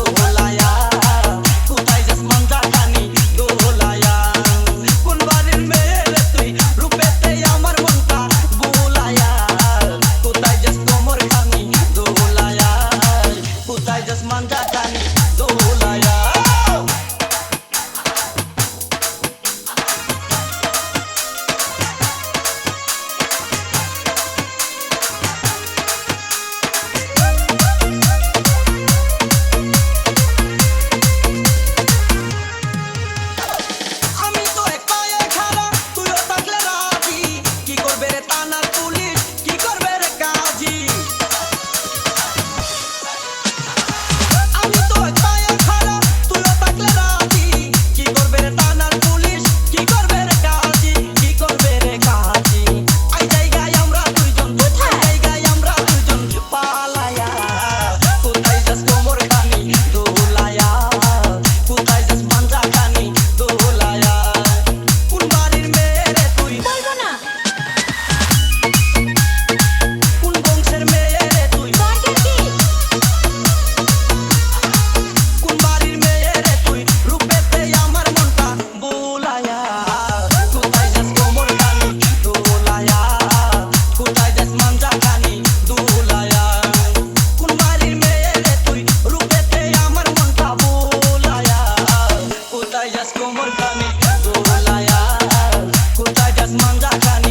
দোলায়া কোথায় যাস মঞ্জা খানি দোলায়া কোন বাড়ির মেয়ে রে তুই রূপেতে আমার মনটা বুলায়া কোথায় যাস কোমর খানি দোলায়া কোথায় যাস মঞ্জা খানি দোলায়া আমি তো এক পায়ে খাড়া তুইও থাকলে রাজি কি করবে রে থানার পুলিশ কি করবে রে কাজী আমি তো এক পায়ে খাড়া তুইও থাকলে রাজি কি করবে রে থানার পুলিশ কি করবে রে কাজী কি করবে রে কাজী এই জায়গায় আমরা দুইজন এই জায়গায় আমরা দুইজন পালায়া কোথায় যাস কোমর খানি দোলায়া কোথায় যাস মাঞ্জা খানি দোলায়া কোন বাড়ির মেয়ে রে তুই বলবো না। কোন বংশের মেয়ে রে তুই দরকার কি? কোন বাড়ির মেয়ে রে তুই রূপেতে আমার মনটা বুলায়া কোথায় যাস কোমর খানি দোলায়া কোথায় যাস মাঞ্জা খানি দোলায়া কোন বাড়ির মেয়ে রে তুই রূপেতে আমার মনটা বুলায়া কোথায় যাস কোমর খানি দোলায়া কোথায় যাস মাঞ্জা খানি